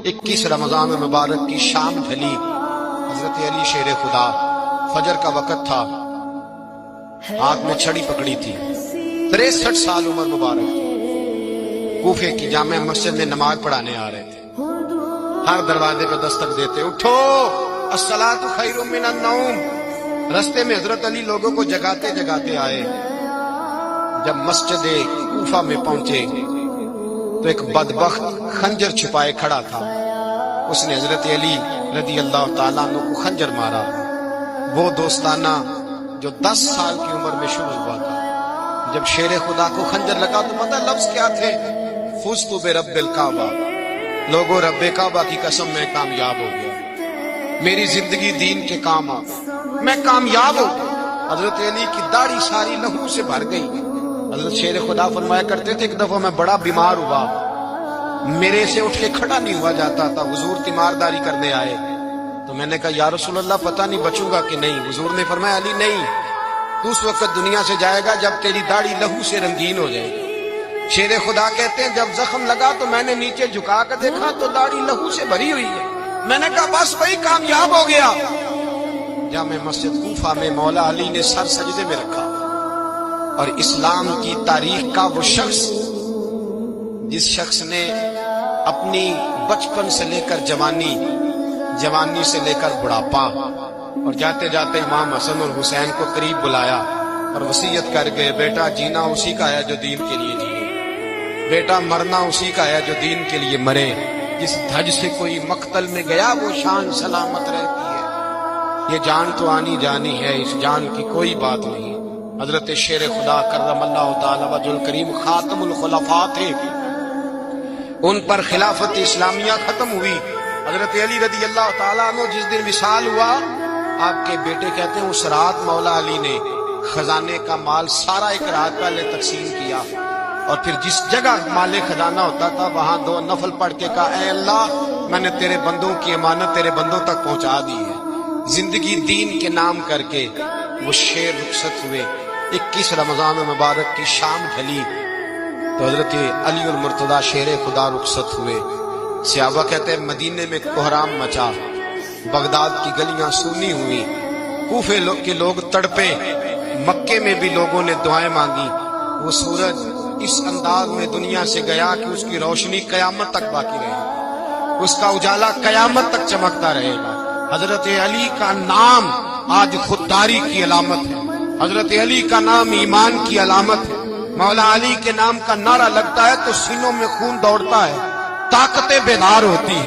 21 رمضان مبارک کی شام ڈھلی، حضرت علی شیر خدا، فجر کا وقت تھا، ہاتھ میں چھڑی پکڑی تھی، 63 سال عمر مبارک تھی، کوفے کی جامع مسجد میں نماز پڑھانے آ رہے تھے۔ ہر دروازے پہ دستک دیتے، اٹھو الصلاۃ خیر من النوم۔ رستے میں حضرت علی لوگوں کو جگاتے جگاتے آئے۔ جب مسجد کوفہ میں پہنچے تو ایک بدبخت خنجر چھپائے کھڑا تھا، اس نے حضرت علی رضی اللہ تعالیٰ عنہ کو خنجر مارا۔ وہ دوستانہ جو 10 سال کی عمر میں شروع ہوا تھا، جب شیر خدا کو خنجر لگا تو پتہ لفظ کیا تھے؟ فزت برب الکعبہ، لوگوں رب کعبہ کی قسم میں کامیاب ہو گیا، میری زندگی دین کے کام آ گئی، میں کامیاب ہو گیا۔ حضرت علی کی داڑھی ساری لہو سے بھر گئی۔ حضرت شیر خدا فرمایا کرتے تھے، ایک دفعہ میں بڑا بیمار ہوا، میرے سے اٹھ کے کھڑا نہیں ہوا جاتا تھا، حضور تیمارداری کرنے آئے تو میں نے کہا یا رسول اللہ پتہ نہیں بچوں گا کہ نہیں۔ حضور نے فرمایا علی نہیں، تو اس وقت دنیا سے جائے گا جب تیری داڑھی لہو سے رنگین ہو جائے گی۔ شیر خدا کہتے ہیں جب زخم لگا تو میں نے نیچے جھکا کر دیکھا تو داڑھی لہو سے بھری ہوئی ہے، میں نے کہا بس وہی کامیاب ہو گیا۔ جامع مسجد کوفہ میں مولا علی نے سر سجدے میں رکھا، اور اسلام کی تاریخ کا وہ شخص جس شخص نے اپنی بچپن سے لے کر جوانی، جوانی سے لے کر بڑھاپا، اور جاتے جاتے امام حسن اور حسین کو قریب بلایا اور وصیت کر گئے، بیٹا جینا اسی کا ہے جو دین کے لیے جیے، بیٹا مرنا اسی کا ہے جو دین کے لیے مرے، جس دھج سے کوئی مقتل میں گیا وہ شان سلامت رہتی ہے، یہ جان تو آنی جانی ہے، اس جان کی کوئی بات نہیں۔ حضرت شیر خدا کرم اللہ تعالی وجہ الکریم خاتم الخلفاء تھے، ان پر خلافت اسلامیہ ختم ہوئی۔ حضرت علی رضی اللہ تعالیٰ عنہ جس دن وصال ہوا، آپ کے بیٹے کہتے ہیں اس رات مولا علی نے خزانے کا مال سارا ایک رات پہلے تقسیم کیا، اور پھر جس جگہ مال خزانہ ہوتا تھا وہاں 2 نفل پڑھ کے کہا اے اللہ میں نے تیرے بندوں کی امانت تیرے بندوں تک پہنچا دی ہے۔ زندگی دین کے نام کر کے وہ شیر رخصت ہوئے۔ 21 رمضان مبارک کی شام ڈھلی تو حضرت علی المرتضیٰ شیر خدا رخصت ہوئے۔ صحابہ کہتے ہیں مدینے میں کوہرام مچا، بغداد کی گلیاں سونی ہوئی، کوفے کے لوگ تڑپے، مکے میں بھی لوگوں نے دعائیں مانگی۔ وہ سورج اس انداز میں دنیا سے گیا کہ اس کی روشنی قیامت تک باقی رہے گی، اس کا اجالا قیامت تک چمکتا رہے گا۔ حضرت علی کا نام آج خودداری کی علامت ہے، حضرت علی کا نام ایمان کی علامت ہے۔ مولا علی کے نام کا نعرہ لگتا ہے تو سینوں میں خون دوڑتا ہے، طاقتیں بیدار ہوتی ہیں۔